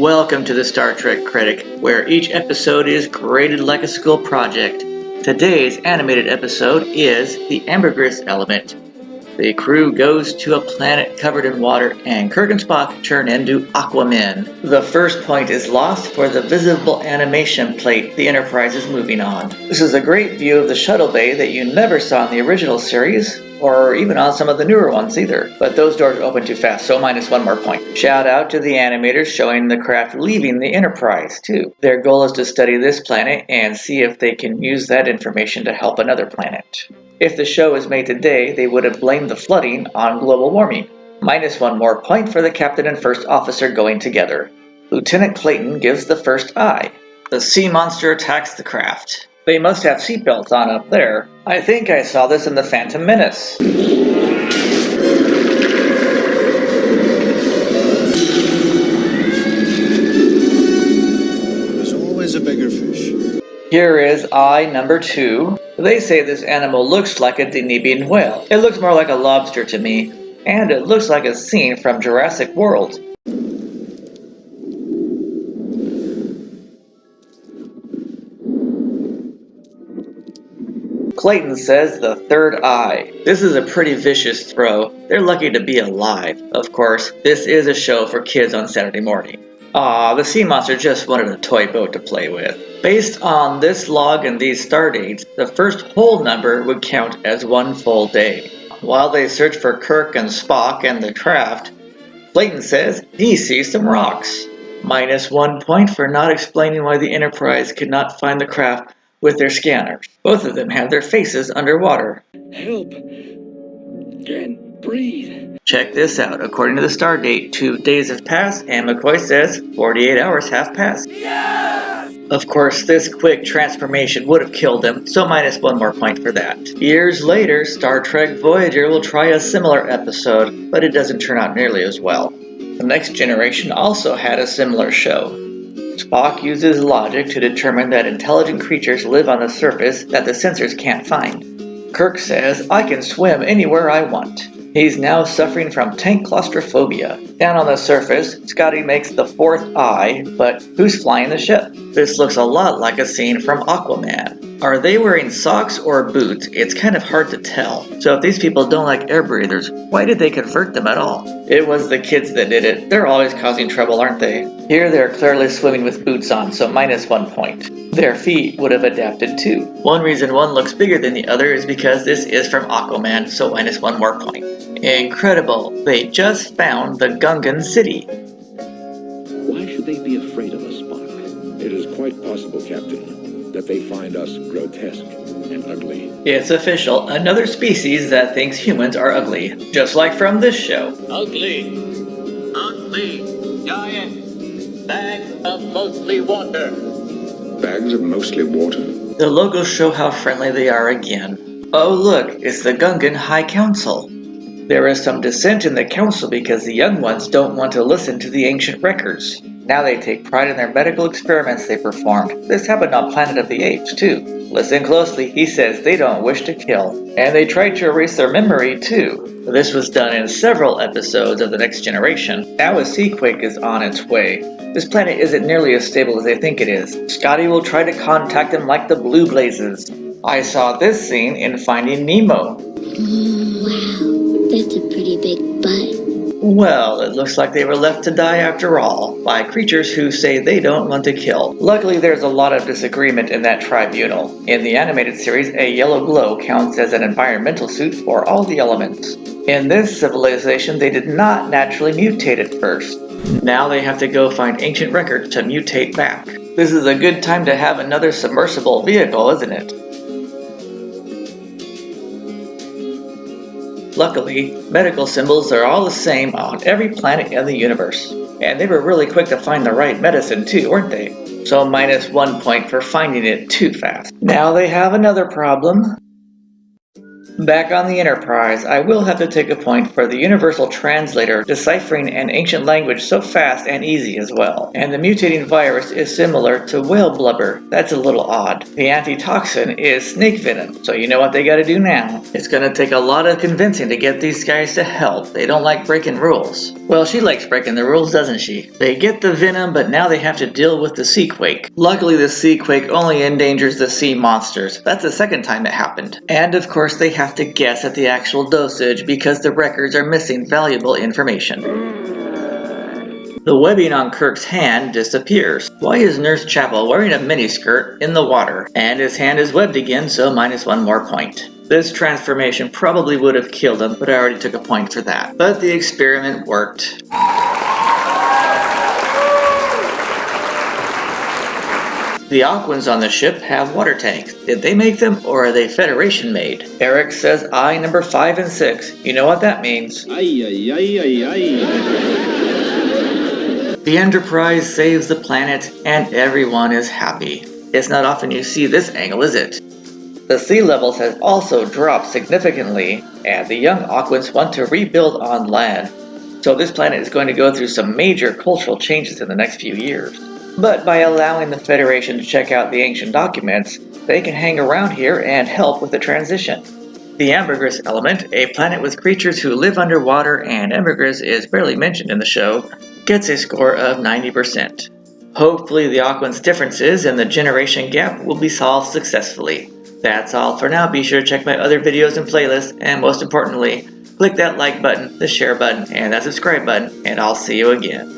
Welcome to the Star Trek Critic, where each episode is graded like a school project. Today's animated episode is the Ambergris element. The crew goes to a planet covered in water, and Kirk and Spock turn into Aquamen. The first point is lost for the visible animation plate the Enterprise is moving on. This is a great view of the shuttle bay that you never saw in the original series, or even on some of the newer ones either. But those doors open too fast, so minus one more point. Shout out to the animators showing the craft leaving the Enterprise, too. Their goal is to study this planet and see if they can use that information to help another planet. If the show was made today, they would have blamed the flooding on global warming. Minus one more point for the captain and first officer going together. Lieutenant Clayton gives the first eye. The sea monster attacks the craft. They must have seatbelts on up there. I think I saw this in the Phantom Menace. There's always a bigger fish. Here is eye number 2. They say this animal looks like a Denibian whale. It looks more like a lobster to me, and it looks like a scene from Jurassic World. Clayton says the third eye. This is a pretty vicious throw. They're lucky to be alive. Of course, this is a show for kids on Saturday morning. The sea monster just wanted a toy boat to play with. Based on this log and these star dates, the first whole number would count as one full day. While they search for Kirk and Spock and the craft, Clayton says he sees some rocks. Minus 1 point for not explaining why the Enterprise could not find the craft with their scanners. Both of them have their faces underwater. Help! Can't breathe. Check this out. According to the star date, 2 days have passed, and McCoy says 48 hours have passed. Yes! Of course, this quick transformation would have killed him, so minus one more point for that. Years later, Star Trek Voyager will try a similar episode, but it doesn't turn out nearly as well. The Next Generation also had a similar show. Spock uses logic to determine that intelligent creatures live on the surface that the sensors can't find. Kirk says, I can swim anywhere I want. He's now suffering from tank claustrophobia. Down on the surface, Scotty makes the fourth eye, but who's flying the ship? This looks a lot like a scene from Aquaman. Are they wearing socks or boots? It's kind of hard to tell. So if these people don't like air breathers, why did they convert them at all? It was the kids that did it. They're always causing trouble, aren't they? Here they're clearly swimming with boots on, so minus 1 point. Their feet would have adapted too. One reason one looks bigger than the other is because this is from Aquaman, so minus one more point. Incredible! They just found the Gungan city. Why should they be afraid of us, Spock? It is quite possible, Captain, that they find us grotesque and ugly. It's official, another species that thinks humans are ugly, just like from this show. Ugly, giant, bag of mostly water. Bags of mostly water. The logos show how friendly they are again. Oh look, it's the Gungan High Council. There is some dissent in the council because the young ones don't want to listen to the ancient records. Now they take pride in their medical experiments they performed. This happened on Planet of the Apes, too. Listen closely, he says they don't wish to kill. And they tried to erase their memory, too. This was done in several episodes of The Next Generation. Now a seaquake is on its way. This planet isn't nearly as stable as they think it is. Scotty will try to contact them like the Blue Blazes. I saw this scene in Finding Nemo. Wow, that's a pretty big butt. Well, it looks like they were left to die after all, by creatures who say they don't want to kill. Luckily, there's a lot of disagreement in that tribunal. In the animated series, a yellow glow counts as an environmental suit for all the elements. In this civilization, they did not naturally mutate at first. Now they have to go find ancient records to mutate back. This is a good time to have another submersible vehicle, isn't it? Luckily, medical symbols are all the same on every planet in the universe. And they were really quick to find the right medicine too, weren't they? So minus 1 point for finding it too fast. Now they have another problem. Back on the Enterprise, I will have to take a point for the Universal Translator deciphering an ancient language so fast and easy as well. And the mutating virus is similar to whale blubber. That's a little odd. The antitoxin is snake venom, so you know what they gotta do now. It's gonna take a lot of convincing to get these guys to help. They don't like breaking rules. Well, she likes breaking the rules, doesn't she? They get the venom, but now they have to deal with the sea quake. Luckily, the sea quake only endangers the sea monsters. That's the second time it happened. And of course, they have to guess at the actual dosage because the records are missing valuable information. The webbing on Kirk's hand disappears. Why is Nurse Chapel wearing a miniskirt in the water? And his hand is webbed again, so -1 more point. This transformation probably would have killed him, but I already took a point for that. But the experiment worked. The Aquans on the ship have water tanks. Did they make them, or are they Federation made? Eric says I number 5 and 6. You know what that means. Ay, ay, ay, ay, ay. The Enterprise saves the planet, and everyone is happy. It's not often you see this angle, is it? The sea levels have also dropped significantly, and the young Aquans want to rebuild on land. So this planet is going to go through some major cultural changes in the next few years. But by allowing the Federation to check out the ancient documents, they can hang around here and help with the transition. The Ambergris element, a planet with creatures who live underwater and Ambergris is barely mentioned in the show, gets a score of 90%. Hopefully the Aquans' differences and the generation gap will be solved successfully. That's all for now. Be sure to check my other videos and playlists, and most importantly, click that like button, the share button, and that subscribe button, and I'll see you again.